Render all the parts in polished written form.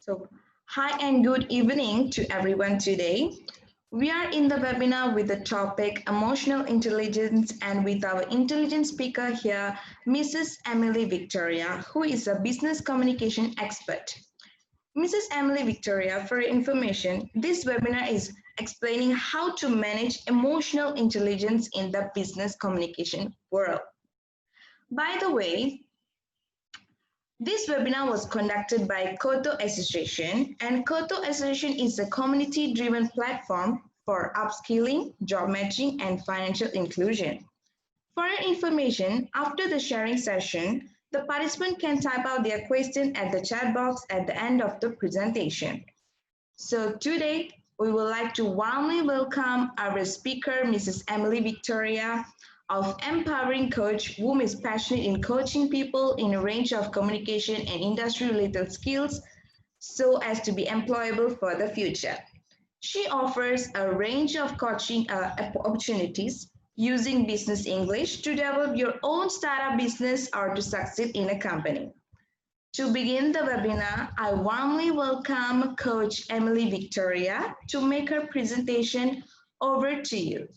So, hi and good evening to everyone today. We are in the webinar with the topic Emotional Intelligence and with our intelligence speaker here, Mrs. Emilie-Victoria, who is a business communication expert. Mrs. Emilie-Victoria, for your information, this webinar is explaining how to manage emotional intelligence in the business communication world. By the way, this webinar was conducted by KOTO Association, and KOTO Association is a community-driven platform for upskilling, job matching, and financial inclusion. For your information, after the sharing session, the participant can type out their question at the chat box at the end of the presentation. So today, we would like to warmly welcome our speaker, Mrs. Emilie-Victoria, of Empowering Coach, whom is passionate in coaching people in a range of communication and industry-related skills so as to be employable for the future. She offers a range of coaching opportunities using business English to develop your own startup business or to succeed in a company. To begin the webinar, I warmly welcome Coach Emilie-Victoria to make her presentation. Over to you.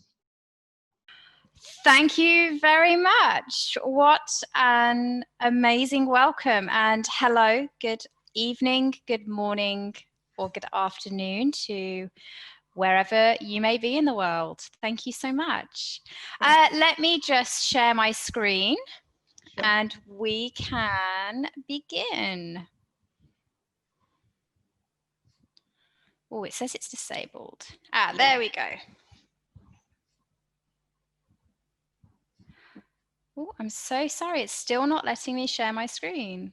Thank you very much. What an amazing welcome, and hello, good evening, good morning, or good afternoon to wherever you may be in the world. Thank you so much. Let me just share my screen and we can begin. Oh, it says it's disabled. There we go. Oh, I'm so sorry. It's still not letting me share my screen.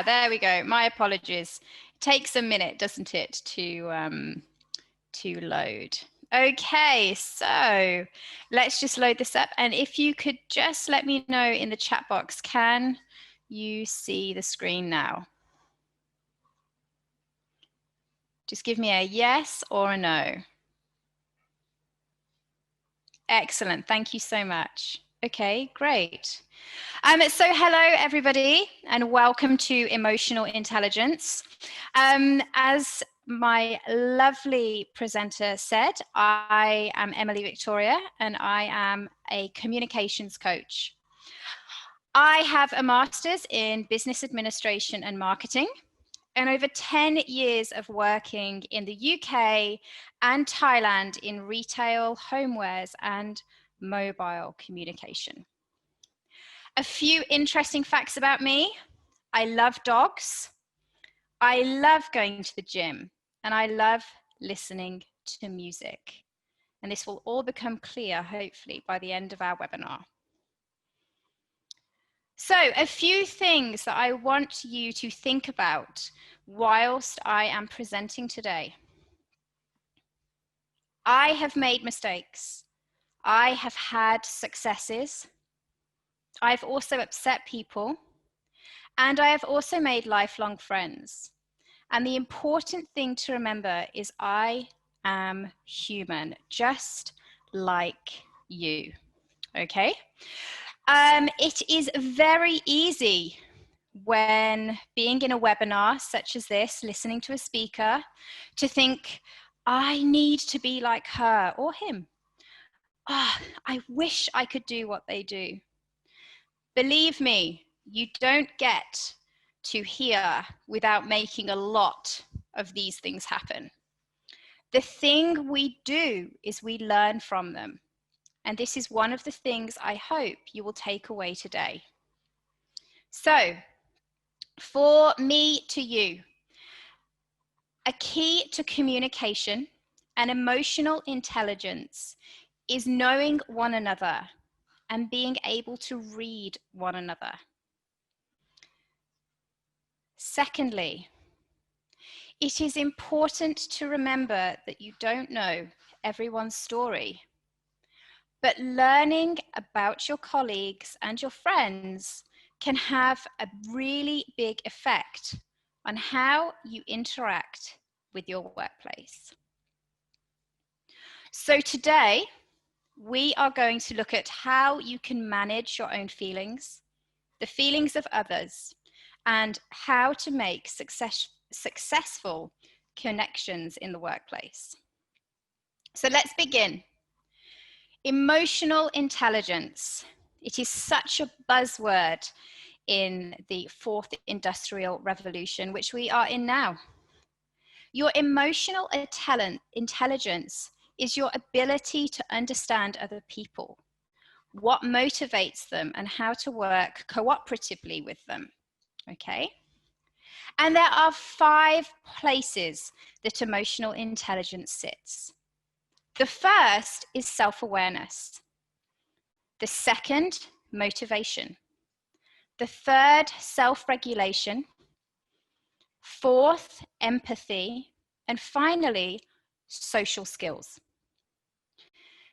There we go. My apologies. It takes a minute, doesn't it, to load. Okay, so let's just load this up. And if you could just let me know in the chat box, can you see the screen now? Just give me a yes or a no. Excellent. Thank you so much. Okay, great. So hello, everybody, and welcome to Emotional Intelligence. As my lovely presenter said, I am Emilie-Victoria, and I am a communications coach. I have a master's in business administration and marketing, and over 10 years of working in the UK and Thailand in retail, homewares, and mobile communication. A few interesting facts about me. I love dogs. I love going to the gym, and I love listening to music. And this will all become clear, hopefully, by the end of our webinar. So a few things that I want you to think about whilst I am presenting today. I have made mistakes. I have had successes. I've also upset people. And I have also made lifelong friends. And the important thing to remember is I am human, just like you, okay? It is very easy when being in a webinar such as this, listening to a speaker, to think, I need to be like her or him. I wish I could do what they do. Believe me, you don't get to here without making a lot of these things happen. The thing we do is we learn from them. And this is one of the things I hope you will take away today. So, for me to you, a key to communication and emotional intelligence is knowing one another and being able to read one another. Secondly, it is important to remember that you don't know everyone's story, but learning about your colleagues and your friends can have a really big effect on how you interact with your workplace. So today, we are going to look at how you can manage your own feelings, the feelings of others, and how to make successful connections in the workplace. So let's begin. Emotional intelligence. It is such a buzzword in the fourth industrial revolution, which we are in now. Your emotional intelligence is your ability to understand other people, what motivates them, and how to work cooperatively with them. Okay? And there are 5 places that emotional intelligence sits. The first is self-awareness. The second, motivation. The third, self-regulation. Fourth, empathy. And finally, social skills.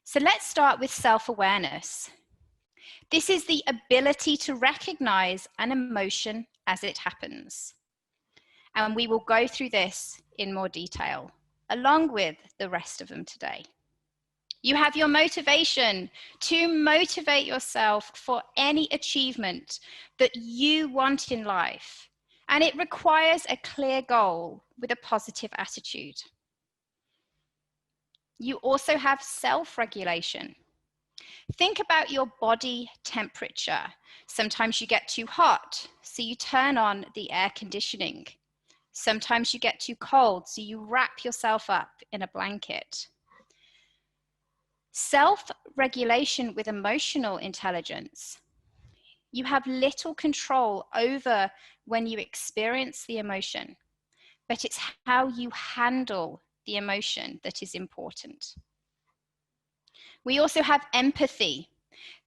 So let's start with self-awareness. This is the ability to recognize an emotion as it happens. And we will go through this in more detail, along with the rest of them today. You have your motivation to motivate yourself for any achievement that you want in life. And it requires a clear goal with a positive attitude. You also have self-regulation. Think about your body temperature. Sometimes you get too hot, so you turn on the air conditioning. Sometimes you get too cold, so you wrap yourself up in a blanket. Self-regulation with emotional intelligence. You have little control over when you experience the emotion, but it's how you handle the emotion that is important. We also have empathy.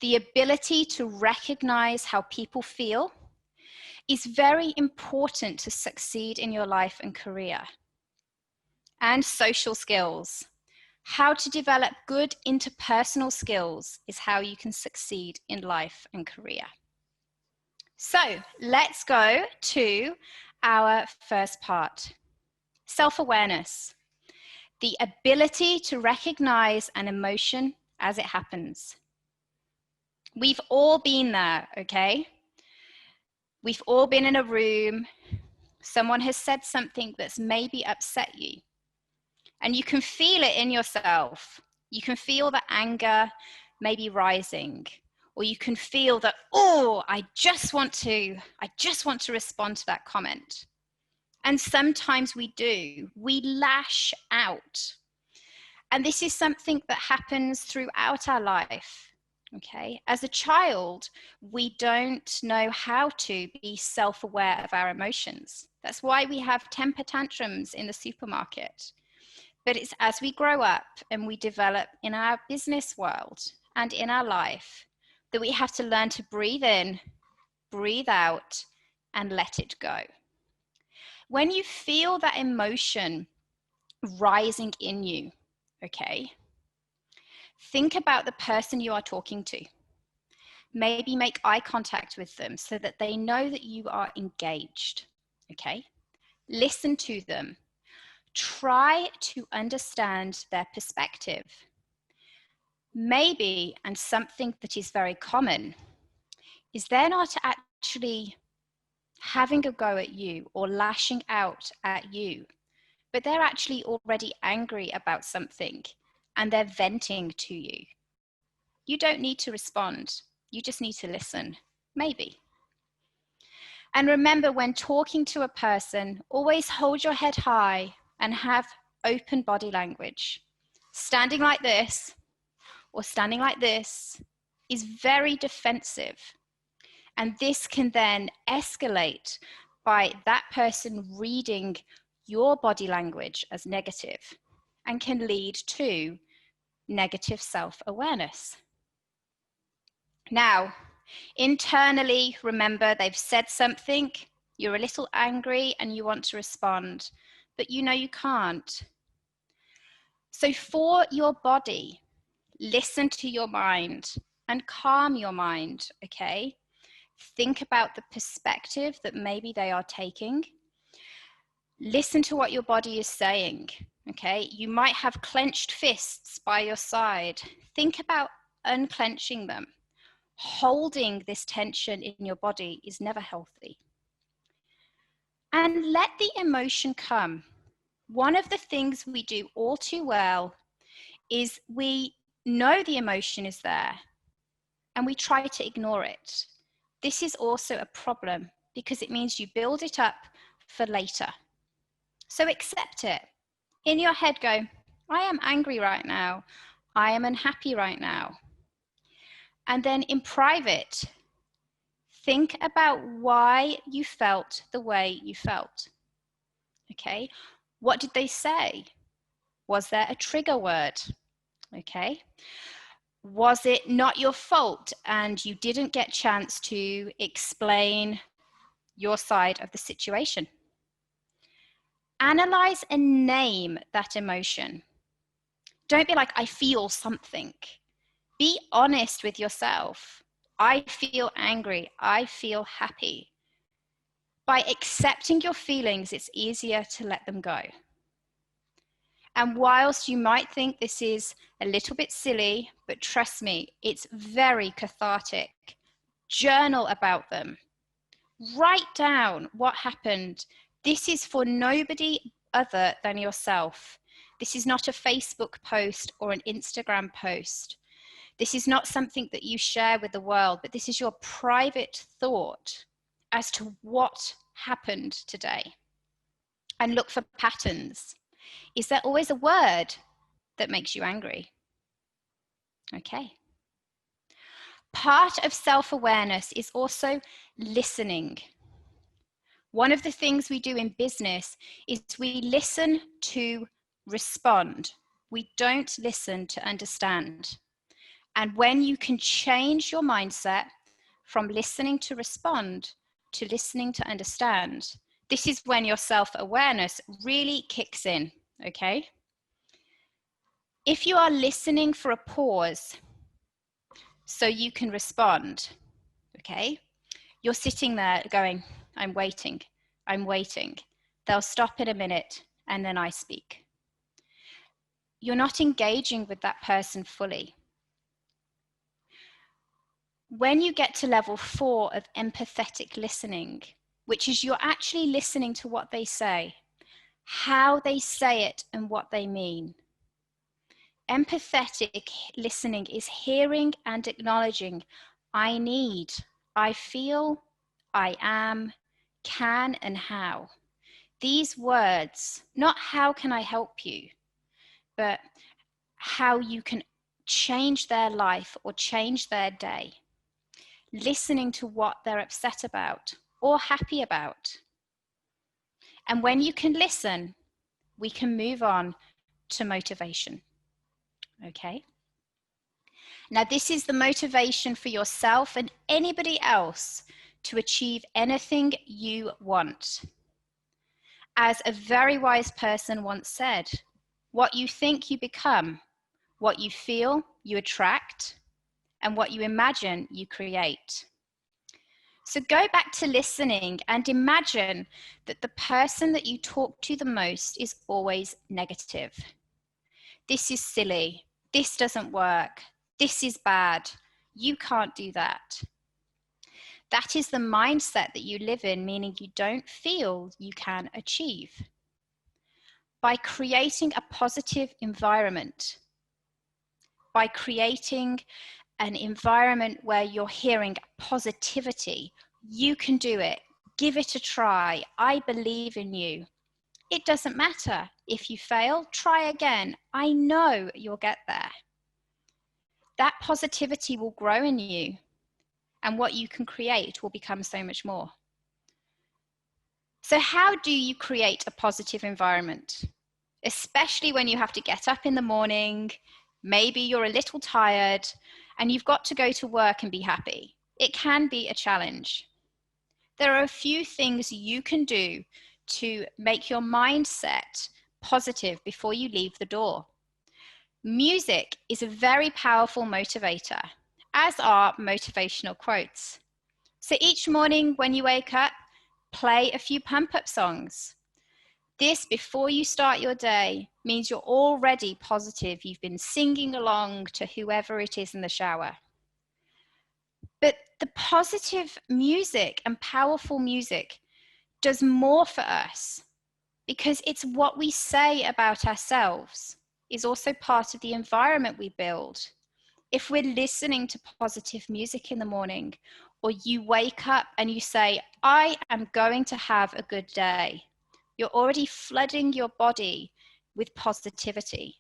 The ability to recognize how people feel is very important to succeed in your life and career. And social skills. How to develop good interpersonal skills is how you can succeed in life and career. So let's go to our first part. Self-awareness. The ability to recognize an emotion as it happens. We've all been there, okay? We've all been in a room. Someone has said something that's maybe upset you. And you can feel it in yourself. You can feel the anger maybe rising. Or you can feel that, oh, I just want to respond to that comment. And sometimes we do. We lash out. And this is something that happens throughout our life. Okay, as a child, we don't know how to be self-aware of our emotions. That's why we have temper tantrums in the supermarket. But it's as we grow up and we develop in our business world and in our life that we have to learn to breathe in, breathe out, and let it go. When you feel that emotion rising in you, okay, think about the person you are talking to. Maybe make eye contact with them so that they know that you are engaged, okay? Listen to them. Try to understand their perspective. Maybe, and something that is very common, is they're not actually having a go at you or lashing out at you, but they're actually already angry about something and they're venting to you. You don't need to respond. You just need to listen, maybe. And remember, when talking to a person, always hold your head high and have open body language. Standing like this or standing like this is very defensive. And this can then escalate by that person reading your body language as negative and can lead to negative self-awareness. Now, internally, remember, they've said something, you're a little angry and you want to respond, but you know you can't. So for your body, listen to your mind and calm your mind, okay? Think about the perspective that maybe they are taking. Listen to what your body is saying, okay? You might have clenched fists by your side. Think about unclenching them. Holding this tension in your body is never healthy. and let the emotion come. One of the things we do all too well is we know the emotion is there and we try to ignore it. This is also a problem because it means you build it up for later. So accept it. In your head, go, I am angry right now. I am unhappy right now. And then in private, think about why you felt the way you felt. Okay, what did they say? Was there a trigger word? Okay, was it not your fault and you didn't get a chance to explain your side of the situation? Analyze and name that emotion. Don't be like, I feel something. Be honest with yourself. I feel angry. I feel happy. By accepting your feelings, it's easier to let them go. And whilst you might think this is a little bit silly, but trust me, it's very cathartic. Journal about them. Write down what happened. This is for nobody other than yourself. This is not a Facebook post or an Instagram post. This is not something that you share with the world, but this is your private thought as to what happened today. And look for patterns. Is there always a word that makes you angry? Okay. Part of self-awareness is also listening. One of the things we do in business is we listen to respond. We don't listen to understand. And when you can change your mindset from listening to respond to listening to understand, this is when your self-awareness really kicks in, okay? If you are listening for a pause so you can respond, okay? You're sitting there going, I'm waiting, I'm waiting. They'll stop in a minute and then I speak. You're not engaging with that person fully. When you get to level 4 of empathetic listening, which is you're actually listening to what they say, how they say it and what they mean. Empathetic listening is hearing and acknowledging, I need, I feel, I am, can and how. These words, not how can I help you, but how you can change their life or change their day. Listening to what they're upset about or happy about. And when you can listen, we can move on to motivation. Okay? Now, this is the motivation for yourself and anybody else to achieve anything you want. As a very wise person once said, what you think you become, what you feel you attract, and what you imagine you create. So go back to listening and imagine that the person that you talk to the most is always negative. This is silly. This doesn't work. This is bad. You can't do that. That is the mindset that you live in, meaning you don't feel you can achieve. By creating a positive environment, by creating an environment where you're hearing positivity, you can do it. Give it a try. I believe in you. It doesn't matter. If you fail, try again. I know you'll get there. That positivity will grow in you, and what you can create will become so much more. So how do you create a positive environment? Especially when you have to get up in the morning, maybe you're a little tired, and you've got to go to work and be happy. It can be a challenge. There are a few things you can do to make your mindset positive before you leave the door. Music is a very powerful motivator, as are motivational quotes. So each morning when you wake up, play a few pump-up songs. This, before you start your day, means you're already positive. You've been singing along to whoever it is in the shower. But the positive music and powerful music does more for us, because it's what we say about ourselves is also part of the environment we build. If we're listening to positive music in the morning, or you wake up and you say, I am going to have a good day, you're already flooding your body with positivity,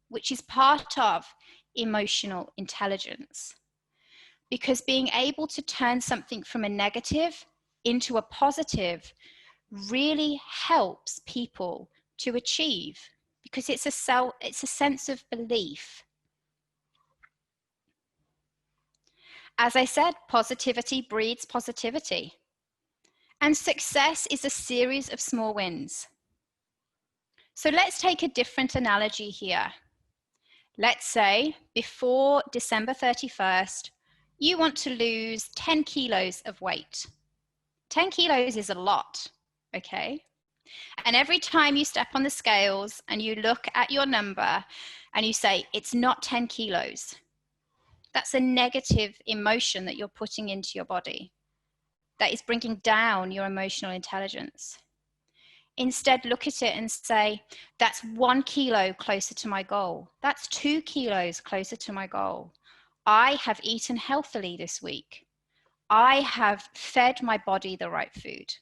which is part of emotional intelligence. Because being able to turn something from a negative into a positive really helps people to achieve, because it's a sense of belief. As I said, positivity breeds positivity. And success is a series of small wins. So let's take a different analogy here. Let's say before December 31st, you want to lose 10 kilos of weight. 10 kilos is a lot, okay? And every time you step on the scales and you look at your number and you say, it's not 10 kilos, that's a negative emotion that you're putting into your body. That is bringing down your emotional intelligence. Instead, look at it and say, that's 1 kilo closer to my goal. That's 2 kilos closer to my goal. I have eaten healthily this week. I have fed my body the right food.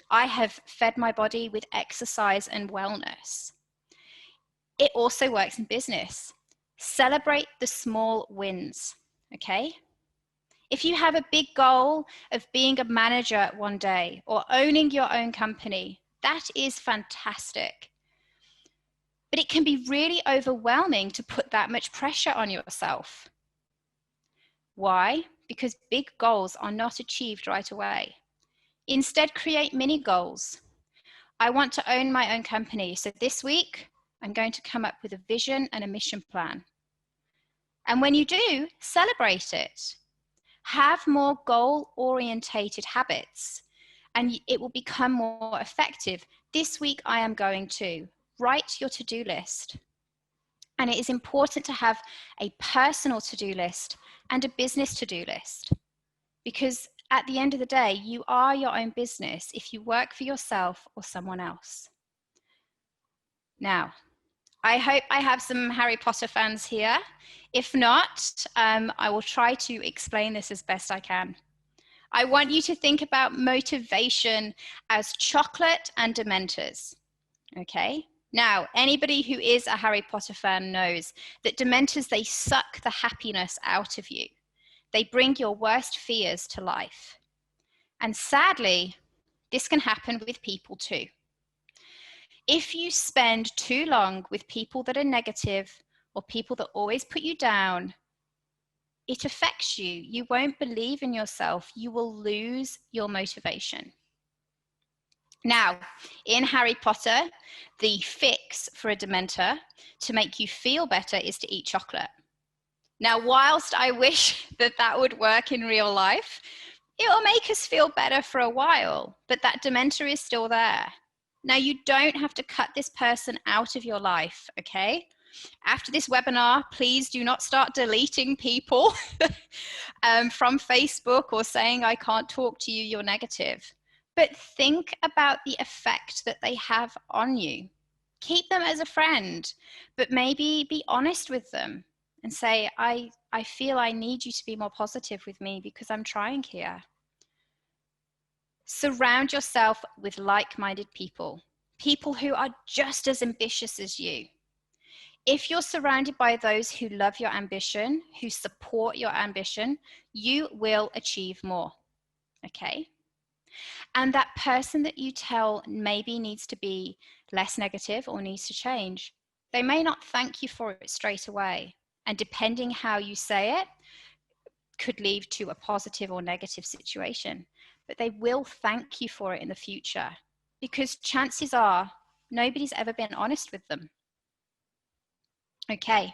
I have fed my body with exercise and wellness. It also works in business. Celebrate the small wins, okay? If you have a big goal of being a manager one day or owning your own company, that is fantastic. But it can be really overwhelming to put that much pressure on yourself. Why? Because big goals are not achieved right away. Instead, create mini goals. I want to own my own company. So this week, I'm going to come up with a vision and a mission plan. And when you do, celebrate it. Have more goal-orientated habits, and it will become more effective. This week, I am going to write your to-do list. And it is important to have a personal to-do list and a business to-do list, because at the end of the day, you are your own business if you work for yourself or someone else. Now, I hope I have some Harry Potter fans here. If not, I will try to explain this as best I can. I want you to think about motivation as chocolate and Dementors, okay? Now, anybody who is a Harry Potter fan knows that Dementors, they suck the happiness out of you. They bring your worst fears to life. And sadly, this can happen with people too. If you spend too long with people that are negative or people that always put you down, it affects you. You won't believe in yourself. You will lose your motivation. Now, in Harry Potter, the fix for a Dementor to make you feel better is to eat chocolate. Now, whilst I wish that that would work in real life, it will make us feel better for a while, but that Dementor is still there. Now, you don't have to cut this person out of your life, okay? After this webinar, please do not start deleting people from Facebook or saying, I can't talk to you, you're negative. But think about the effect that they have on you. Keep them as a friend, but maybe be honest with them and say, I feel I need you to be more positive with me because I'm trying here. Surround yourself with like-minded people, people who are just as ambitious as you. If you're surrounded by those who love your ambition, who support your ambition, you will achieve more, okay? And that person that you tell maybe needs to be less negative or needs to change, they may not thank you for it straight away. And depending how you say it, could lead to a positive or negative situation. But they will thank you for it in the future, because chances are nobody's ever been honest with them. Okay,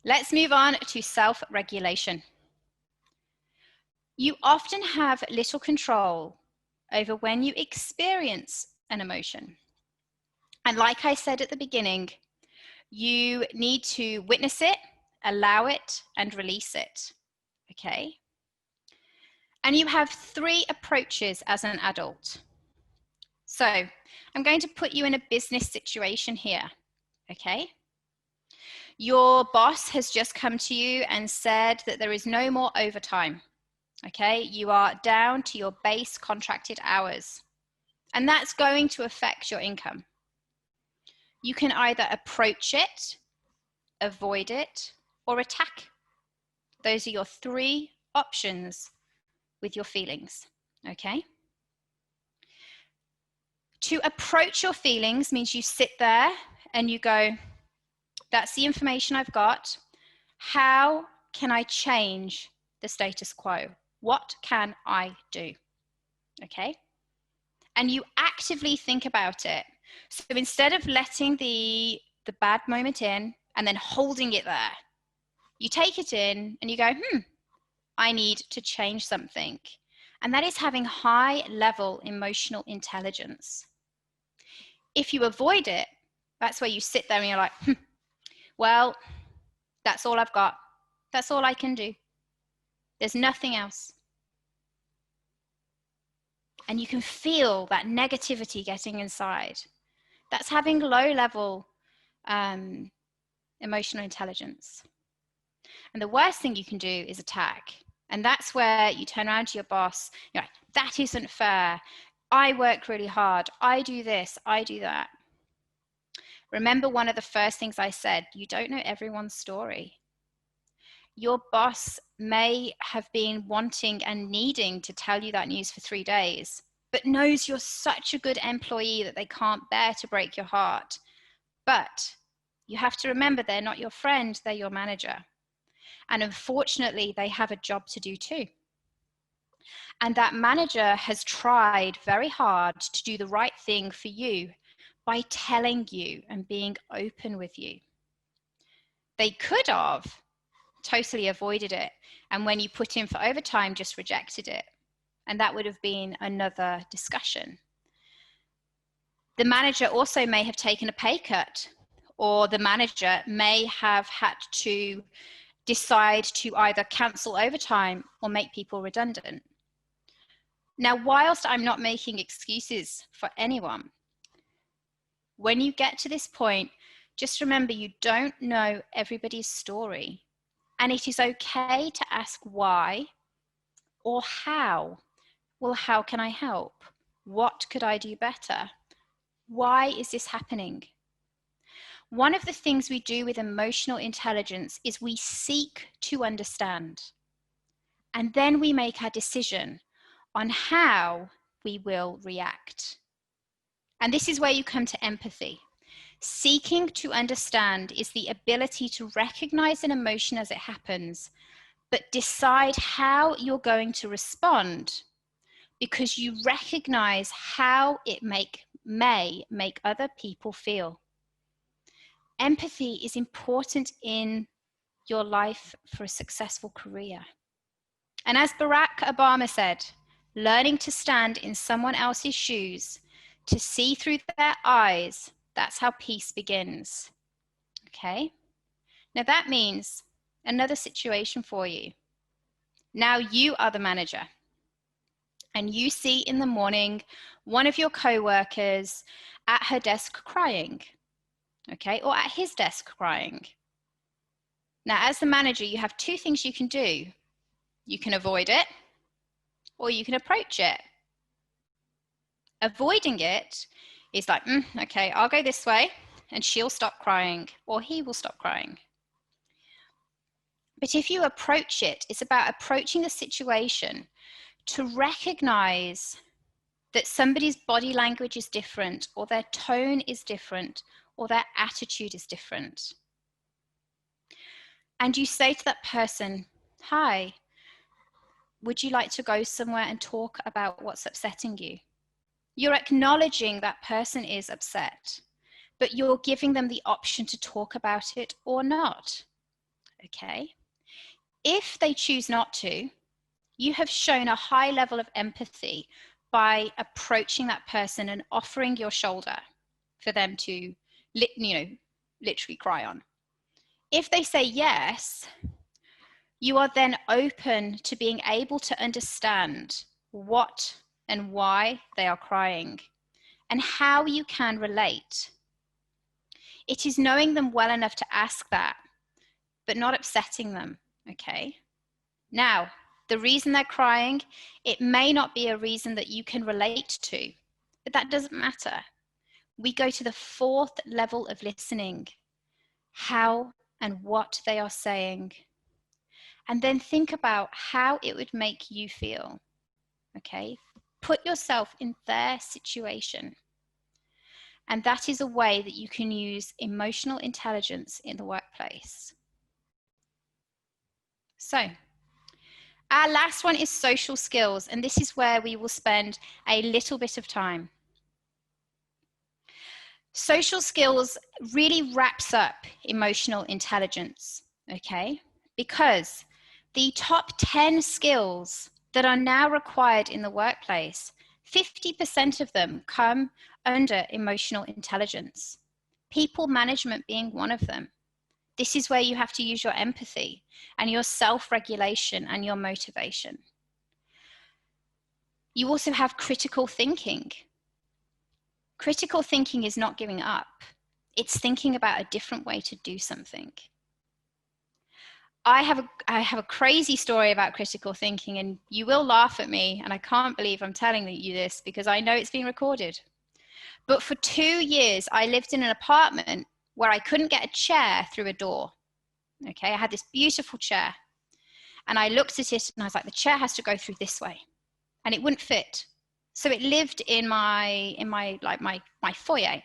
let's move on to self-regulation. You often have little control over when you experience an emotion. And like I said at the beginning, you need to witness it, allow it, and release it, okay? And you have 3 approaches as an adult. So I'm going to put you in a business situation here, okay? Your boss has just come to you and said that there is no more overtime, okay? You are down to your base contracted hours, and that's going to affect your income. You can either approach it, avoid it, or attack. Those are your three options with your feelings, okay? To approach your feelings means you sit there and you go, that's the information I've got. How can I change the status quo? What can I do? Okay? And you actively think about it. So instead of letting the bad moment in and then holding it there, you take it in and you go, I need to change something. And that is having high level emotional intelligence. If you avoid it, that's where you sit there and you're like, well, that's all I've got. That's all I can do. There's nothing else. And you can feel that negativity getting inside. That's having low level emotional intelligence. And the worst thing you can do is attack. And that's where you turn around to your boss, you're like, that isn't fair. I work really hard. I do this, I do that. Remember one of the first things I said, you don't know everyone's story. Your boss may have been wanting and needing to tell you that news for 3 days, but knows you're such a good employee that they can't bear to break your heart. But you have to remember they're not your friend, they're your manager. And unfortunately, they have a job to do too. And that manager has tried very hard to do the right thing for you by telling you and being open with you. They could have totally avoided it, and when you put in for overtime, just rejected it. And that would have been another discussion. The manager also may have taken a pay cut, or the manager may have had to decide to either cancel overtime or make people redundant. Now, whilst I'm not making excuses for anyone, when you get to this point, just remember you don't know everybody's story. And it is okay to ask why or how. Well, how can I help? What could I do better? Why is this happening? One of the things we do with emotional intelligence is we seek to understand. And then we make our decision on how we will react. And this is where you come to empathy. Seeking to understand is the ability to recognize an emotion as it happens, but decide how you're going to respond because you recognize how it may make other people feel. Empathy is important in your life for a successful career. And as Barack Obama said, learning to stand in someone else's shoes, to see through their eyes, that's how peace begins. Okay? Now that means another situation for you. Now you are the manager, and you see in the morning one of your co-workers at her desk crying, okay, or at his desk crying. Now, as the manager, you have two things you can do. You can avoid it, or you can approach it. Avoiding it is like, okay, I'll go this way, and she'll stop crying, or he will stop crying. But if you approach it, it's about approaching the situation to recognize that somebody's body language is different, or their tone is different, or their attitude is different. And you say to that person, hi, would you like to go somewhere and talk about what's upsetting you? You're acknowledging that person is upset, but you're giving them the option to talk about it or not. Okay? If they choose not to, you have shown a high level of empathy by approaching that person and offering your shoulder for them to, literally cry on. If they say yes, you are then open to being able to understand what and why they are crying. and how you can relate. It is knowing them well enough to ask that, but not upsetting them, okay? Now, the reason they're crying, it may not be a reason that you can relate to, but that doesn't matter. We go to the fourth level of listening, how and what they are saying. And then think about how it would make you feel, okay? Put yourself in their situation. And that is a way that you can use emotional intelligence in the workplace. So, our last one is social skills, and this is where we will spend a little bit of time. Social skills really wraps up emotional intelligence, okay? Because the top 10 skills that are now required in the workplace, 50% of them come under emotional intelligence. People management being one of them. This is where you have to use your empathy and your self-regulation and your motivation. You also have critical thinking. Critical thinking is not giving up. It's thinking about a different way to do something. I have a crazy story about critical thinking, and you will laugh at me, and I can't believe I'm telling you this because I know it's being recorded. But for 2 years, I lived in an apartment where I couldn't get a chair through a door. Okay, I had this beautiful chair, and I looked at it and I was like, the chair has to go through this way, and it wouldn't fit. So it lived in my foyer.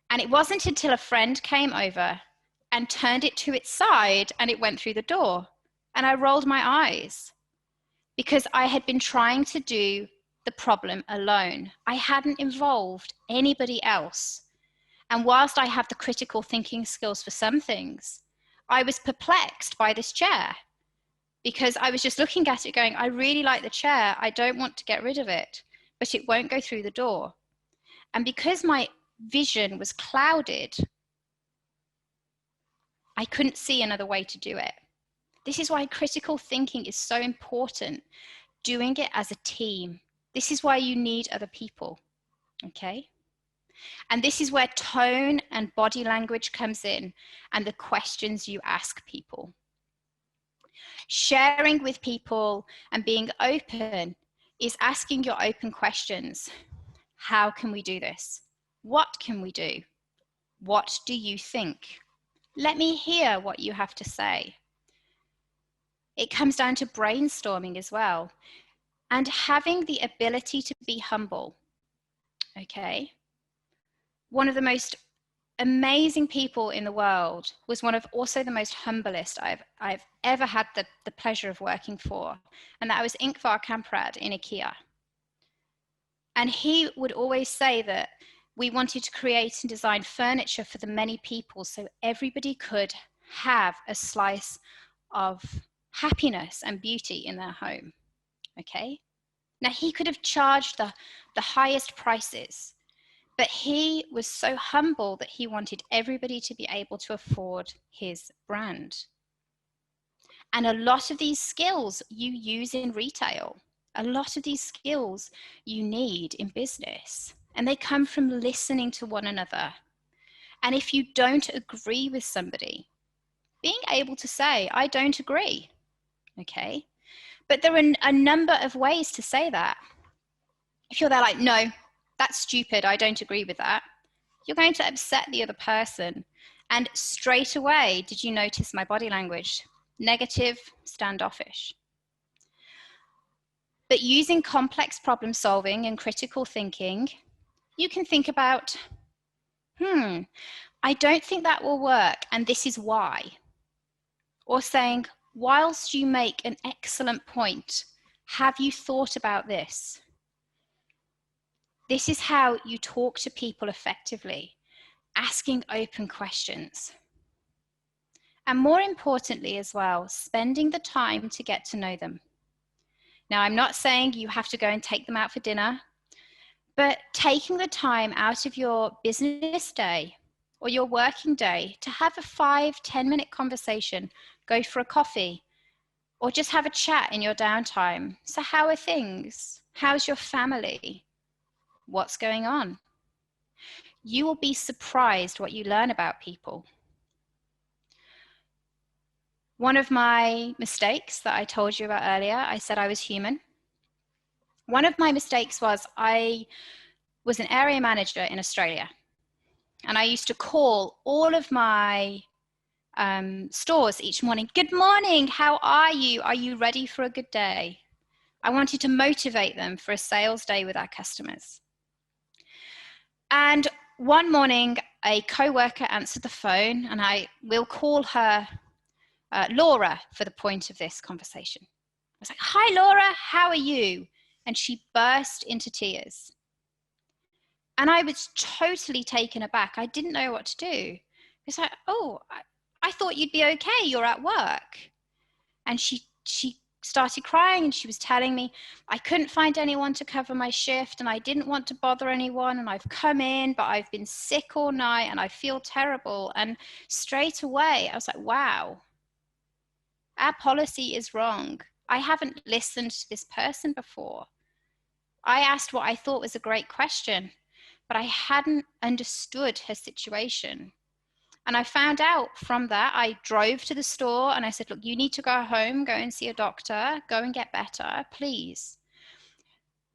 And it wasn't until a friend came over and turned it to its side and it went through the door. And I rolled my eyes because I had been trying to do the problem alone. I hadn't involved anybody else. And whilst I have the critical thinking skills for some things, I was perplexed by this chair because I was just looking at it going, I really like the chair. I don't want to get rid of it, but it won't go through the door. And because my vision was clouded, I couldn't see another way to do it. This is why critical thinking is so important, doing it as a team. This is why you need other people, okay? And this is where tone and body language comes in and the questions you ask people. Sharing with people and being open is asking your open questions. How can we do this? What can we do? What do you think? Let me hear what you have to say. It comes down to brainstorming as well and having the ability to be humble. Okay. One of the most amazing people in the world was one of also the most humblest I've ever had the pleasure of working for. And that was Ingvar Kamprad in IKEA. And he would always say that we wanted to create and design furniture for the many people so everybody could have a slice of happiness and beauty in their home, okay? Now, he could have charged the highest prices, but he was so humble that he wanted everybody to be able to afford his brand. And a lot of these skills you use in retail. A lot of these skills you need in business. And they come from listening to one another. And if you don't agree with somebody, being able to say, I don't agree, okay? But there are a number of ways to say that. If you're there like, no, that's stupid, I don't agree with that, you're going to upset the other person. And straight away, did you notice my body language? Negative, standoffish. But using complex problem solving and critical thinking, you can think about, I don't think that will work, and this is why. Or saying, whilst you make an excellent point, have you thought about this? This is how you talk to people effectively, asking open questions. And more importantly as well, spending the time to get to know them. Now, I'm not saying you have to go and take them out for dinner, but taking the time out of your business day or your working day to have a 5-10 minute conversation, go for a coffee, or just have a chat in your downtime. So how are things? How's your family? what's going on. You will be surprised what you learn about people. One of my mistakes that I told you about earlier, I said I was human. One of my mistakes was I was an area manager in Australia, and I used to call all of my stores each morning. Good morning, how are you? Are you ready for a good day? I wanted to motivate them for a sales day with our customers. And one morning, a co-worker answered the phone, and I will call her Laura for the point of this conversation. I was like, hi, Laura, how are you? And she burst into tears. And I was totally taken aback. I didn't know what to do. It's like, oh, I thought you'd be okay. You're at work. And she started crying, and she was telling me I couldn't find anyone to cover my shift, and I didn't want to bother anyone, and I've come in, but I've been sick all night and I feel terrible. And straight away I was like, wow, our policy is wrong. I haven't listened to this person before. I asked what I thought was a great question, but I hadn't understood her situation. And I found out from that. I drove to the store and I said, look, you need to go home, go and see a doctor, go and get better, please.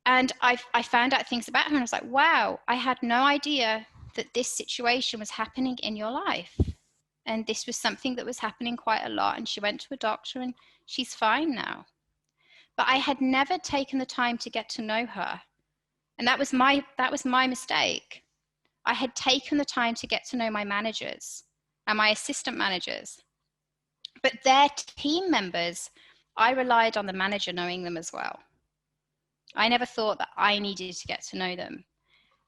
And I found out things about her, and I was like, wow, I had no idea that this situation was happening in your life. And this was something that was happening quite a lot. And she went to a doctor and she's fine now. But I had never taken the time to get to know her. And that was my mistake. I had taken the time to get to know my managers and my assistant managers. But their team members, I relied on the manager knowing them as well. I never thought that I needed to get to know them.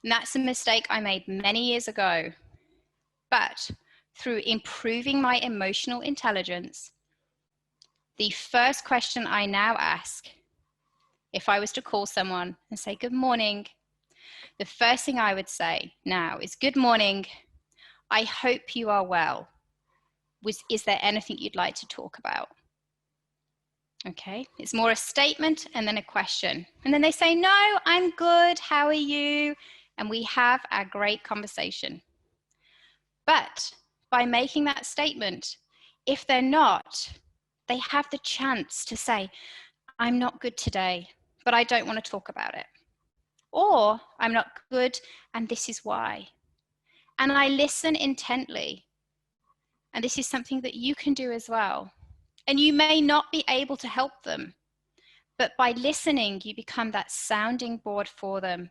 And that's a mistake I made many years ago. But through improving my emotional intelligence, the first question I now ask, if I was to call someone and say, good morning, the first thing I would say now is, good morning, I hope you are well. Is there anything you'd like to talk about? Okay, it's more a statement and then a question. And then they say, no, I'm good, how are you? And we have our great conversation. But by making that statement, if they're not, they have the chance to say, I'm not good today, but I don't want to talk about it. Or I'm not good and this is why. And I listen intently. And this is something that you can do as well. And you may not be able to help them, but by listening, you become that sounding board for them.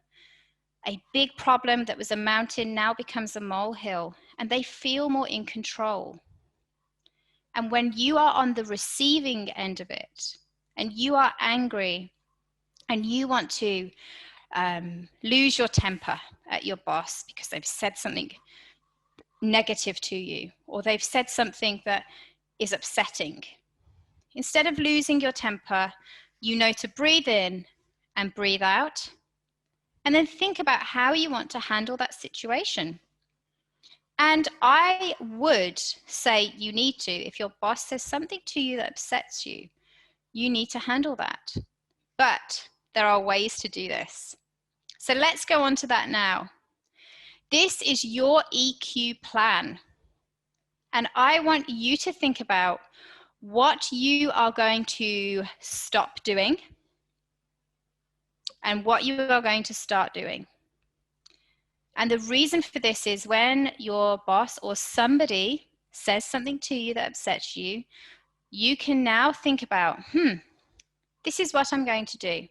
A big problem that was a mountain now becomes a molehill, and they feel more in control. And when you are on the receiving end of it, and you are angry, and you want to lose your temper at your boss because they've said something negative to you, or they've said something that is upsetting, instead of losing your temper, you know to breathe in and breathe out, and then think about how you want to handle that situation. And I would say you need to, if your boss says something to you that upsets you, you need to handle that. But there are ways to do this. So let's go on to that now. This is your EQ plan. And I want you to think about what you are going to stop doing and what you are going to start doing. And the reason for this is when your boss or somebody says something to you that upsets you, you can now think about, this is what I'm going to do.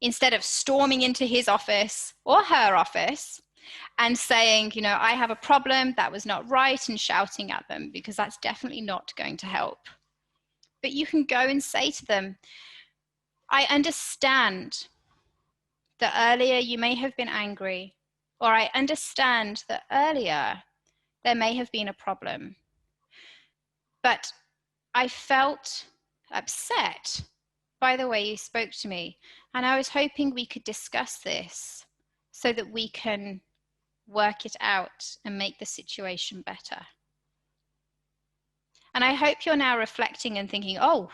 Instead of storming into his office or her office and saying, I have a problem, that was not right, and shouting at them, because that's definitely not going to help. But you can go and say to them, I understand that earlier you may have been angry, or I understand that earlier there may have been a problem, but I felt upset by the way you spoke to me, and I was hoping we could discuss this so that we can work it out and make the situation better. And I hope you're now reflecting and thinking, oh,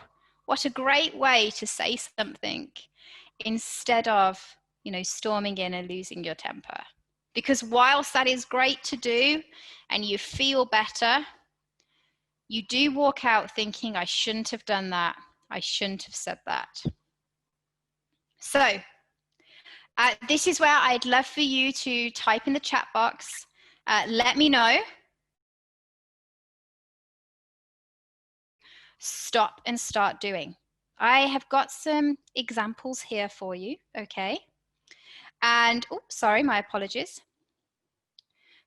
what a great way to say something, instead of storming in and losing your temper. Because whilst that is great to do and you feel better, you do walk out thinking, I shouldn't have done that. I shouldn't have said that. So this is where I'd love for you to type in the chat box. Let me know. Stop and start doing. I have got some examples here for you, okay? And, sorry, my apologies.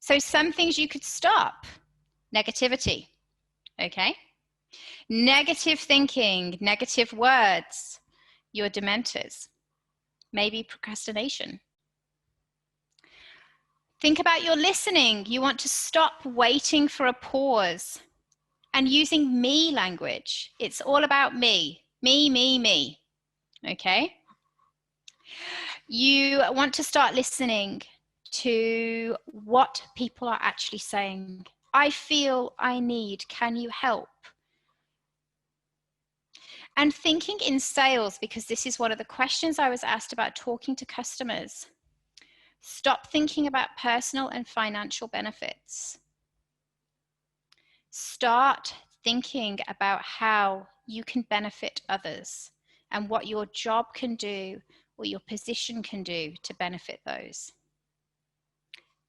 So some things you could stop. Negativity, okay? Negative thinking, negative words, your Dementors. Maybe procrastination. Think about your listening. You want to stop waiting for a pause and using me language. It's all about me, me, okay? You want to start listening to what people are actually saying. I feel, I need, can you help? And thinking in sales, because this is one of the questions I was asked about talking to customers. Stop thinking about personal and financial benefits. Start thinking about how you can benefit others and what your job can do or your position can do to benefit those.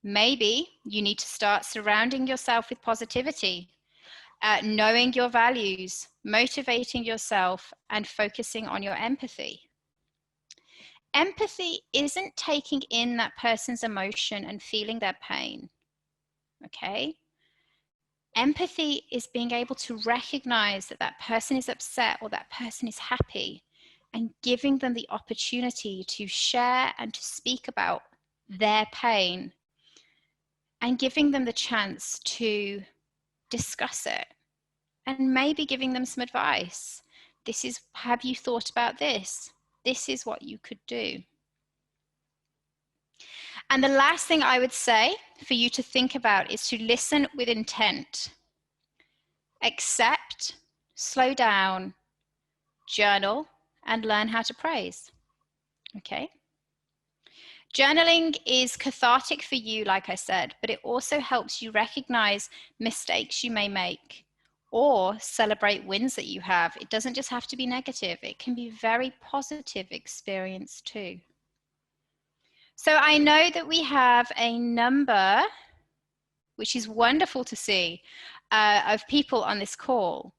Maybe you need to start surrounding yourself with positivity, knowing your values, motivating yourself, and focusing on your empathy. Empathy isn't taking in that person's emotion and feeling their pain, okay? Empathy is being able to recognize that that person is upset or that person is happy and giving them the opportunity to share and to speak about their pain and giving them the chance to discuss it and maybe giving them some advice. Have you thought about this? This is what you could do. And the last thing I would say for you to think about is to listen with intent. Accept, slow down, journal, and learn how to praise. Okay? Journaling is cathartic for you, like I said, but it also helps you recognize mistakes you may make or celebrate wins that you have. It doesn't just have to be negative. It can be very positive experience too. So I know that we have a number, which is wonderful to see, of people on this call.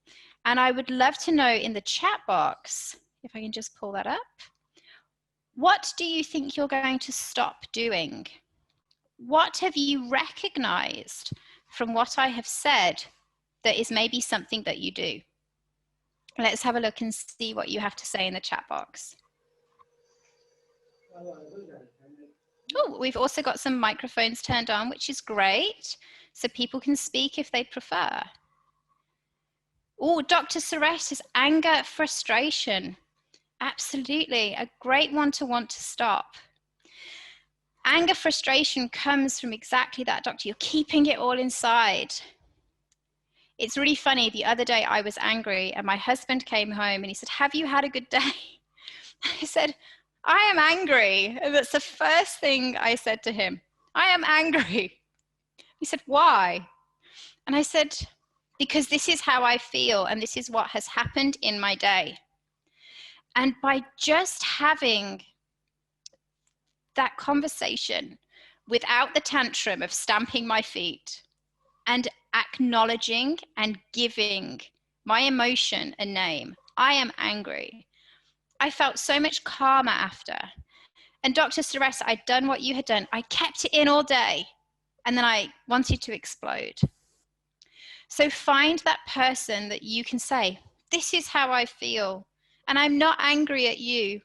And I would love to know in the chat box, if I can just pull that up, what do you think you're going to stop doing? What have you recognized from what I have said that is maybe something that you do? Let's have a look and see what you have to say in the chat box. Oh, we've also got some microphones turned on, which is great. So people can speak if they prefer. Oh, Dr. Suresh is anger, frustration. Absolutely, a great one to want to stop. Anger, frustration comes from exactly that, Doctor. You're keeping it all inside. It's really funny. The other day I was angry and my husband came home and he said, have you had a good day? I said, I am angry. And that's the first thing I said to him. I am angry. He said, why? And I said, because this is how I feel and this is what has happened in my day. And by just having that conversation without the tantrum of stamping my feet and acknowledging and giving my emotion a name, I am angry, I felt so much calmer after. And Dr. Suresh, I'd done what you had done. I kept it in all day and then I wanted to explode. So find that person that you can say, this is how I feel and I'm not angry at you.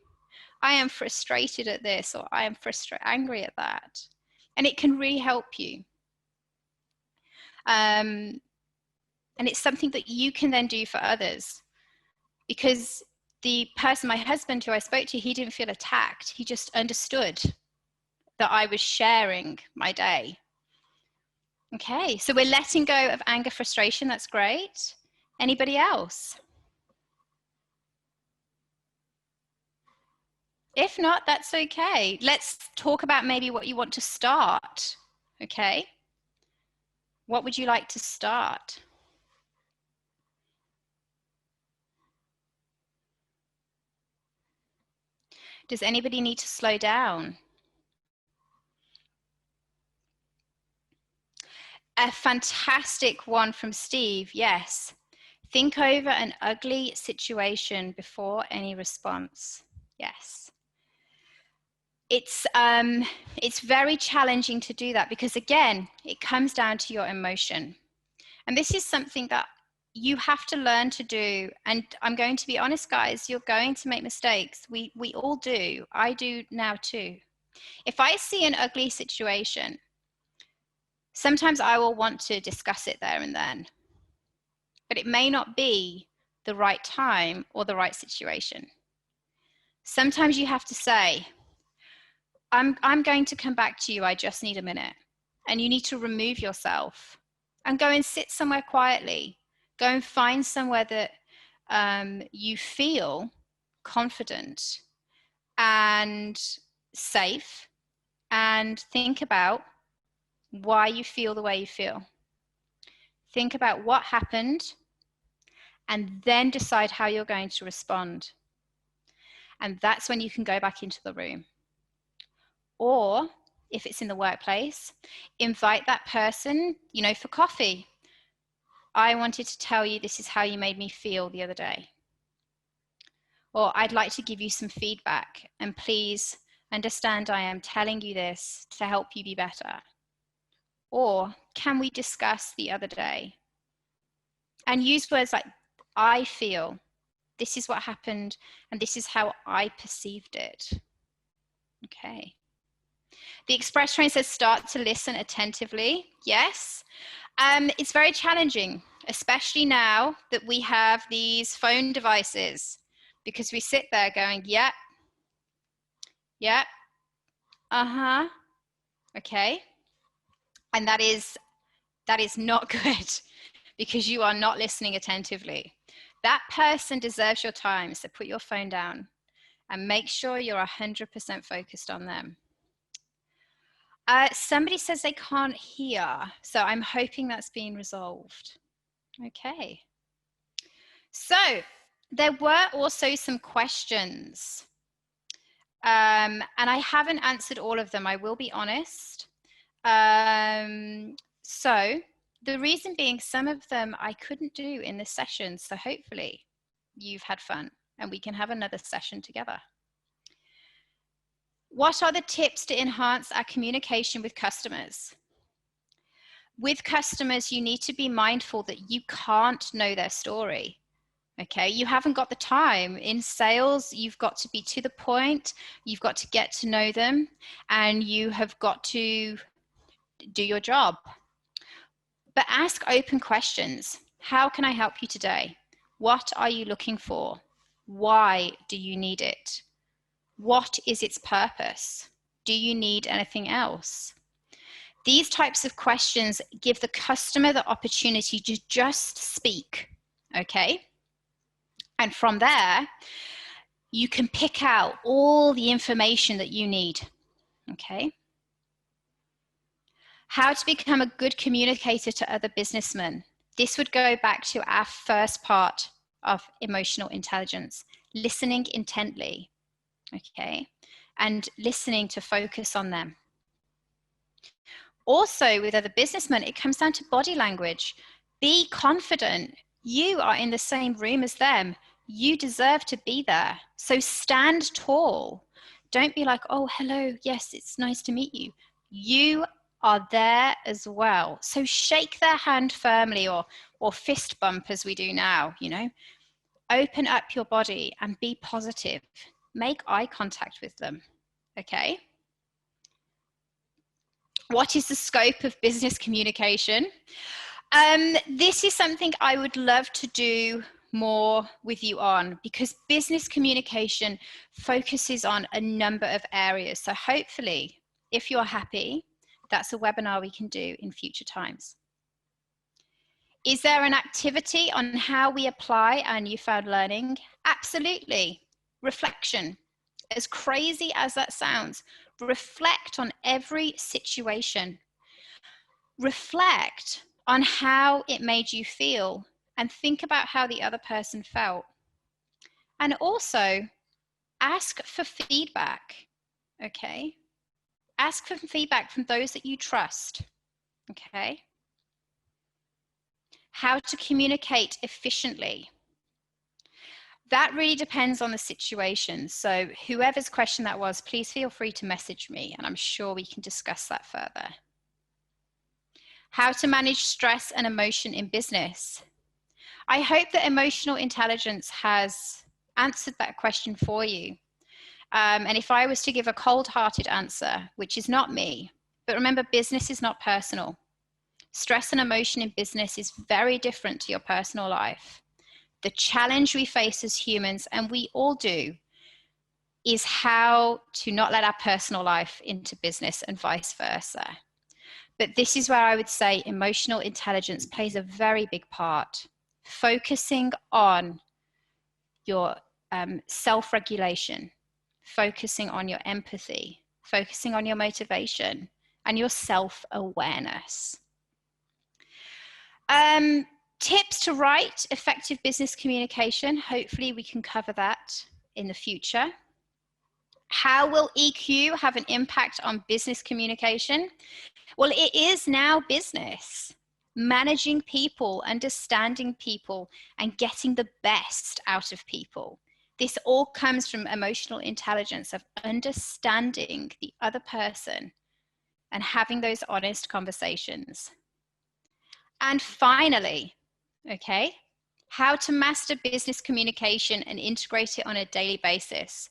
I am frustrated at this, or I am angry at that. And it can really help you. And it's something that you can then do for others. Because the person, my husband, who I spoke to, he didn't feel attacked. He just understood that I was sharing my day. Okay, so we're letting go of anger, frustration. That's great. Anybody else? If not, that's okay. Let's talk about maybe what you want to start. Okay. What would you like to start? Does anybody need to slow down? A fantastic one from Steve. Yes. Think over an ugly situation before any response. Yes. It's very challenging to do that because, again, it comes down to your emotion. And this is something that you have to learn to do. And I'm going to be honest, guys, you're going to make mistakes. We all do. I do now too. If I see an ugly situation, sometimes I will want to discuss it there and then, but it may not be the right time or the right situation. Sometimes you have to say, I'm going to come back to you. I just need a minute. And you need to remove yourself and go and sit somewhere quietly. Go and find somewhere that you feel confident and safe, and think about why you feel the way you feel. Think about what happened and then decide how you're going to respond. And that's when you can go back into the room. Or if it's in the workplace, invite that person, for coffee. I wanted to tell you this is how you made me feel the other day. Or I'd like to give you some feedback, and please understand I am telling you this to help you be better. Or can we discuss the other day? And use words like, I feel, this is what happened, and this is how I perceived it. Okay. The express train says start to listen attentively. Yes. It's very challenging, especially now that we have these phone devices, because we sit there going, yep, yep, uh-huh, okay. And that is not good, because you are not listening attentively. That person deserves your time, so put your phone down and make sure you're 100% focused on them. Somebody says they can't hear, so I'm hoping that's been resolved. Okay. So there were also some questions, and I haven't answered all of them, I will be honest. So the reason being, some of them I couldn't do in this session, so hopefully you've had fun and we can have another session together. What are the tips to enhance our communication with customers? With customers, you need to be mindful that you can't know their story. Okay, you haven't got the time. In sales, you've got to be to the point, you've got to get to know them, and you have got to do your job. But ask open questions. How can I help you today? What are you looking for? Why do you need it? What is its purpose? Do you need anything else? These types of questions give the customer the opportunity to just speak, okay? And from there, you can pick out all the information that you need, okay? How to become a good communicator to other businessmen. This would go back to our first part of emotional intelligence, listening intently, okay? And listening to focus on them. Also, with other businessmen, it comes down to body language. Be confident. You are in the same room as them. You deserve to be there. So stand tall. Don't be like, oh, hello, yes, it's nice to meet you. You are there as well. So shake their hand firmly, or fist bump as we do now, Open up your body and be positive. Make eye contact with them, okay? What is the scope of business communication? This is something I would love to do more with you on, because business communication focuses on a number of areas. So hopefully, if you're happy, that's a webinar we can do in future times. Is there an activity on how we apply our newfound learning? Absolutely. Reflection. As crazy as that sounds, reflect on every situation. Reflect on how it made you feel and think about how the other person felt. And also ask for feedback, okay? Ask for feedback from those that you trust, okay? How to communicate efficiently. That really depends on the situation. So whoever's question that was, please feel free to message me and I'm sure we can discuss that further. How to manage stress and emotion in business. I hope that emotional intelligence has answered that question for you. And if I was to give a cold-hearted answer, which is not me, but remember, business is not personal. Stress and emotion in business is very different to your personal life. The challenge we face as humans, and we all do, is how to not let our personal life into business and vice versa. But this is where I would say emotional intelligence plays a very big part. Focusing on your self-regulation, focusing on your empathy, focusing on your motivation, and your self-awareness. Tips to write effective business communication. Hopefully we can cover that in the future. How will EQ have an impact on business communication? Well, it is now business. Managing people, understanding people, and getting the best out of people. This all comes from emotional intelligence of understanding the other person and having those honest conversations. And finally, okay, how to master business communication and integrate it on a daily basis.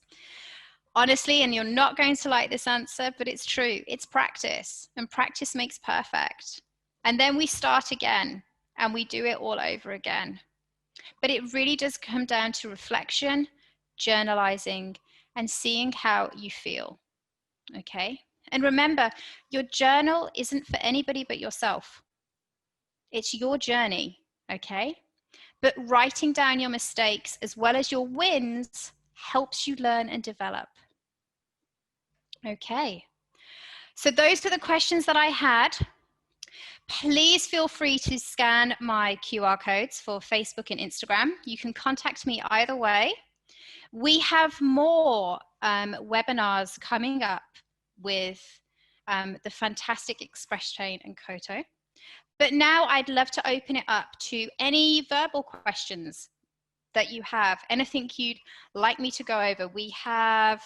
Honestly, and you're not going to like this answer, but it's true, it's practice, and practice makes perfect. And then we start again and we do it all over again. But it really does come down to reflection, journalizing, and seeing how you feel, okay? And remember, your journal isn't for anybody but yourself. It's your journey, okay? But writing down your mistakes as well as your wins helps you learn and develop. Okay, so those were the questions that I had. Please feel free to scan my QR codes for Facebook and Instagram. You can contact me either way. We have more webinars coming up with the fantastic Express Train and KOTO. But now I'd love to open it up to any verbal questions that you have, anything you'd like me to go over. We have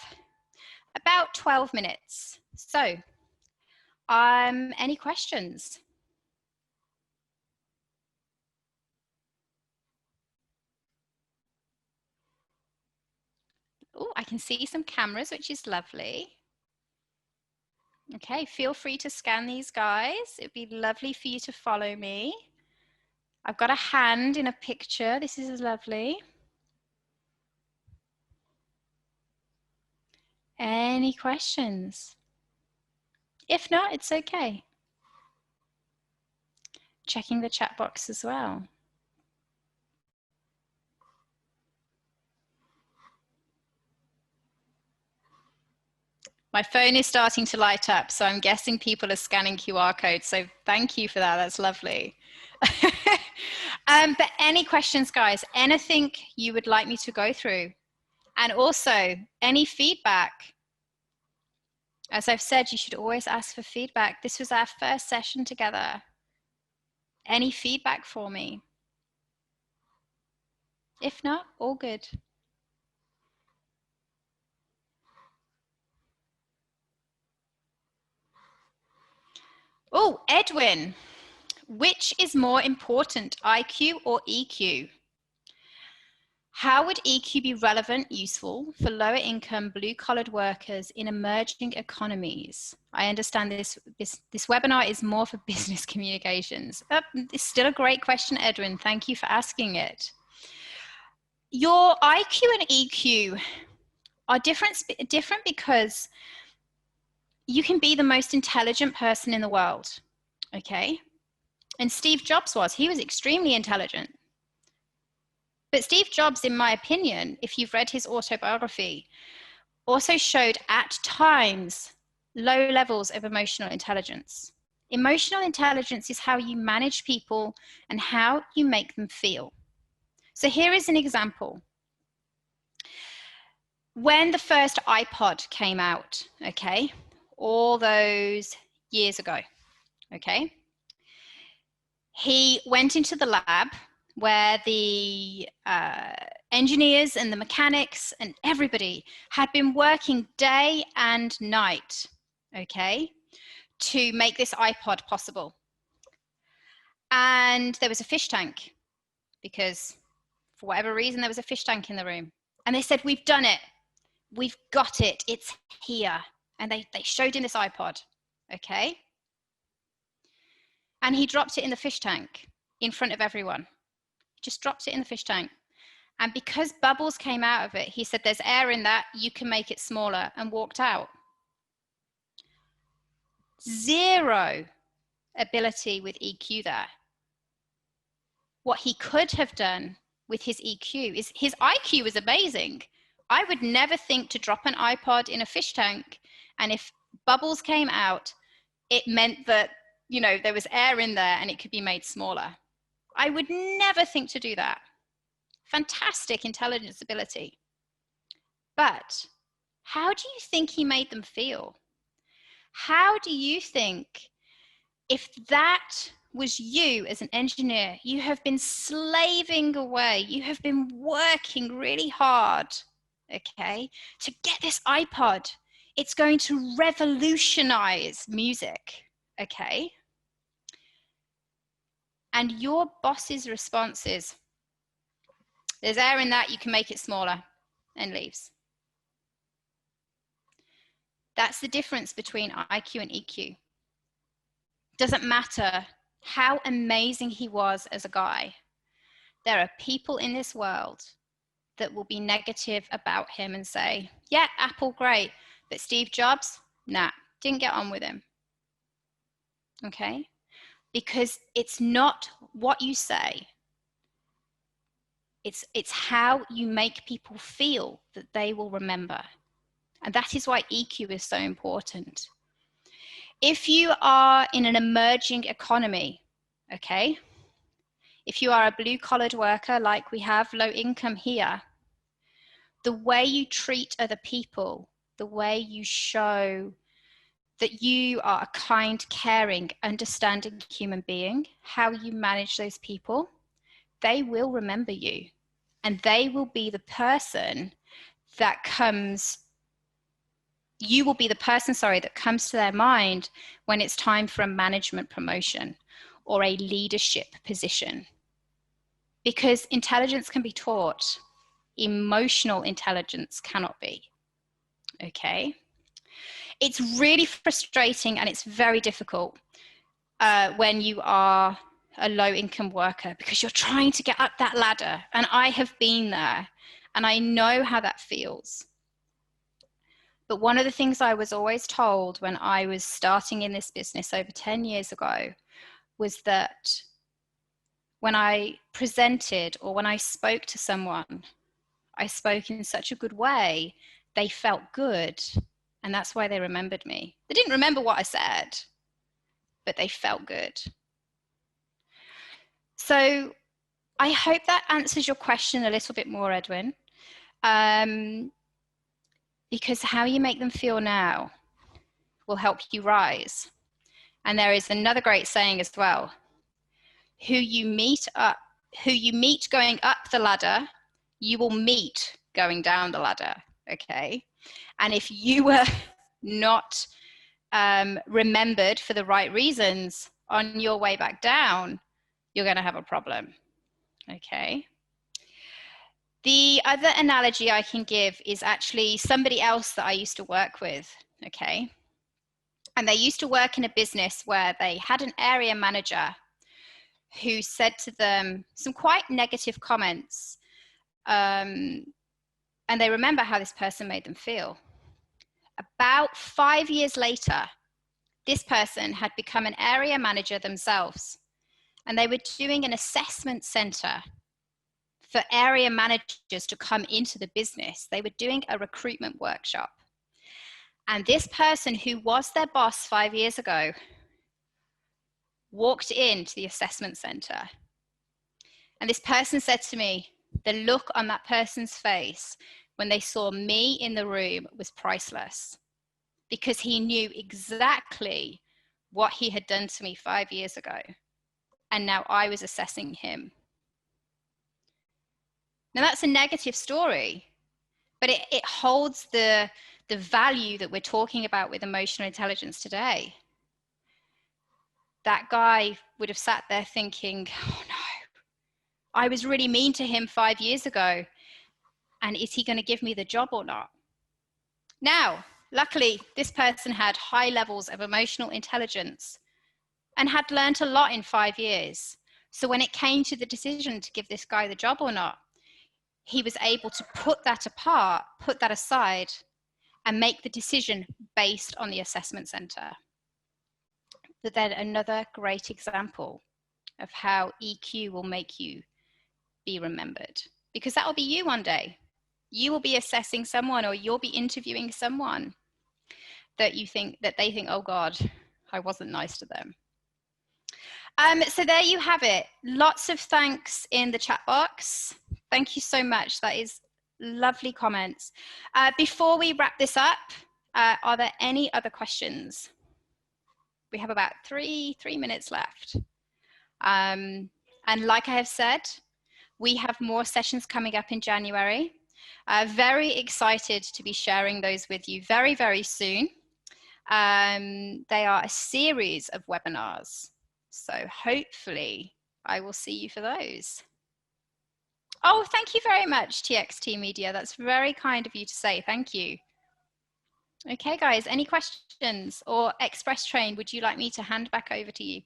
about 12 minutes. So, any questions? Oh, I can see some cameras, which is lovely. Okay, feel free to scan these, guys. It'd be lovely for you to follow me. I've got a hand in a picture. This is lovely. Any questions? If not, it's okay. Checking the chat box as well. My phone is starting to light up, so I'm guessing people are scanning QR codes. So thank you for that. That's lovely. But any questions, guys? Anything you would like me to go through? And also, any feedback? As I've said, you should always ask for feedback. This was our first session together. Any feedback for me? If not, all good. Oh, Edwin, which is more important, IQ or EQ? How would EQ be relevant, useful for lower income, blue-collared workers in emerging economies? I understand this webinar is more for business communications. It's still a great question, Edwin. Thank you for asking it. Your IQ and EQ are different because you can be the most intelligent person in the world, okay? And Steve Jobs he was extremely intelligent. But Steve Jobs, in my opinion, if you've read his autobiography, also showed at times low levels of emotional intelligence. Emotional intelligence is how you manage people and how you make them feel. So here is an example. When the first iPod came out, okay, all those years ago, okay, he went into the lab where the engineers and the mechanics and everybody had been working day and night, okay, to make this iPod possible. And there was a fish tank because for whatever reason, there was a fish tank in the room. And they said, we've done it. We've got it. It's here. And they showed him this iPod, okay? And he dropped it in the fish tank in front of everyone. Just dropped it in the fish tank. And because bubbles came out of it, he said, there's air in that, you can make it smaller, and walked out. Zero ability with EQ there. What he could have done with his EQ is his IQ was amazing. I would never think to drop an iPod in a fish tank, and if bubbles came out, it meant that, you know, there was air in there and it could be made smaller. I would never think to do that. Fantastic intelligence ability. But how do you think he made them feel? How do you think, if that was you as an engineer, you have been slaving away, you have been working really hard, okay, to get this iPod. It's going to revolutionize music, okay? And your boss's response is, there's air in that, you can make it smaller, and leaves. That's the difference between IQ and EQ. Doesn't matter how amazing he was as a guy. There are people in this world that will be negative about him and say, yeah, Apple, great, but Steve Jobs, nah, didn't get on with him. Okay? Because it's not what you say. It's how you make people feel that they will remember. And that is why EQ is so important. If you are in an emerging economy, okay, if you are a blue-collared worker like we have low income here, the way you treat other people, the way you show that you are a kind, caring, understanding human being, how you manage those people, they will remember you. And they will be the person that comes, you will be the person, that comes to their mind when it's time for a management promotion or a leadership position. Because intelligence can be taught, emotional intelligence cannot be, okay? It's really frustrating and it's very difficult when you are a low-income worker because you're trying to get up that ladder. And I have been there and I know how that feels. But one of the things I was always told when I was starting in this business over 10 years ago was that when I presented or when I spoke to someone, I spoke in such a good way, they felt good. And that's why they remembered me. They didn't remember what I said, but they felt good. So I hope that answers your question a little bit more, Edwin. Because how you make them feel now will help you rise. And there is another great saying as well. Who you meet going up the ladder, you will meet going down the ladder, okay? And if you were not remembered for the right reasons on your way back down, you're going to have a problem, okay? The other analogy I can give is actually somebody else that I used to work with, okay? And they used to work in a business where they had an area manager who said to them some quite negative comments. And they remember how this person made them feel. About 5 years later, this person had become an area manager themselves. And they were doing an assessment center for area managers to come into the business. They were doing a recruitment workshop. And this person who was their boss 5 years ago walked into the assessment center. And this person said to me, the look on that person's face when they saw me in the room was priceless, because he knew exactly what he had done to me 5 years ago. And now I was assessing him. Now that's a negative story, but it holds the value that we're talking about with emotional intelligence today. That guy would have sat there thinking, oh no, I was really mean to him 5 years ago, and is he going to give me the job or not? Now, luckily, this person had high levels of emotional intelligence and had learned a lot in 5 years. So when it came to the decision to give this guy the job or not, he was able to put that apart, put that aside, and make the decision based on the assessment center. But then another great example of how EQ will make you be remembered, because that will be you one day. You will be assessing someone, or you'll be interviewing someone that they think, oh God, I wasn't nice to them. So there you have it. Lots of thanks in the chat box. Thank you so much. That is lovely comments. Before we wrap this up, are there any other questions? We have about three minutes left. And like I have said, we have more sessions coming up in January. Very excited to be sharing those with you very, very soon. They are a series of webinars. So hopefully I will see you for those. Oh, thank you very much, TXT Media. That's very kind of you to say. Thank you. Okay, guys, any questions? Or Express Train, would you like me to hand back over to you?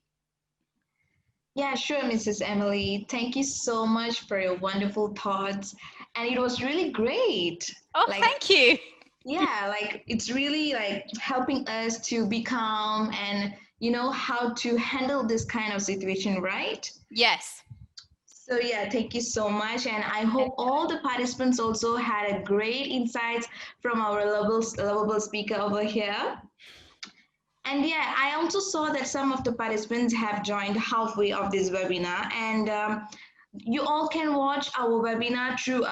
Yeah, sure, Mrs. Emily. Thank you so much for your wonderful thoughts. And it was really great. Oh, thank you. Yeah, it's really helping us to be calm and how to handle this kind of situation, right? Yes. So yeah, thank you so much. And I hope all the participants also had a great insights from our lovable speaker over here. And yeah, I also saw that some of the participants have joined halfway of this webinar, and you all can watch our webinar through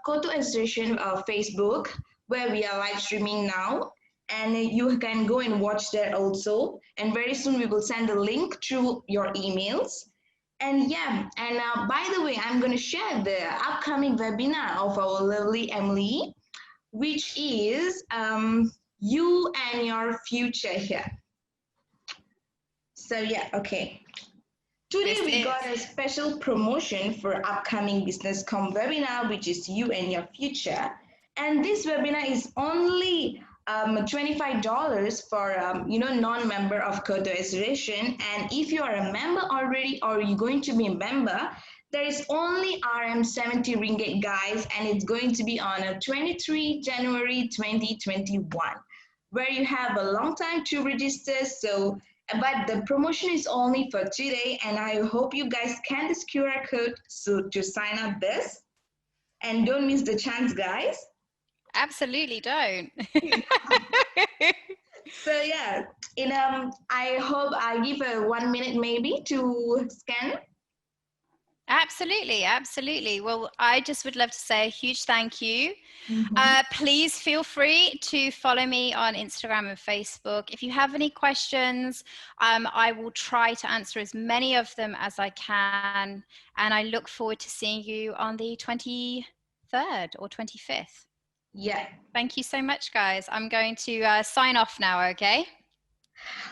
KOTO Association Facebook, where we are live streaming now, and you can go and watch that also. And very soon we will send the link through your emails. And yeah, and by the way, I'm going to share the upcoming webinar of our lovely Emily, which is You and Your Future here. So yeah, okay. Today we got a special promotion for upcoming Business Com webinar, which is You and Your Future. And this webinar is only $25 for non-member of KOTO Association. And if you are a member already, or you're going to be a member, there is only RM 70 ringgit, guys, and it's going to be on 23 January 2021, where you have a long time to register. So but the promotion is only for today, and I hope you guys scan this QR code to sign up this. And don't miss the chance, guys. Absolutely don't. So yeah, I hope I give a 1 minute maybe to scan. Absolutely, absolutely. Well, I just would love to say a huge thank you. Please feel free to follow me on Instagram and Facebook. If you have any questions, I will try to answer as many of them as I can. And I look forward to seeing you on the 23rd or 25th. Yeah. Thank you so much, guys. I'm going to sign off now, okay?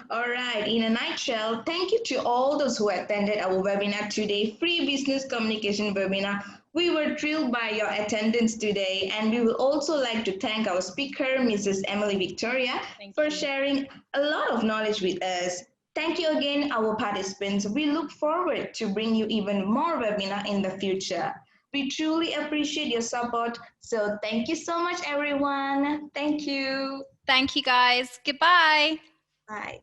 All right, in a nutshell, thank you to all those who attended our webinar today, Free Business Communication webinar. We were thrilled by your attendance today, and we would also like to thank our speaker, Mrs. Emilie-Victoria, for sharing a lot of knowledge with us. Thank you again, our participants. We look forward to bring you even more webinar in the future. We truly appreciate your support. So thank you so much, everyone. Thank you. Thank you, guys. Goodbye. Bye.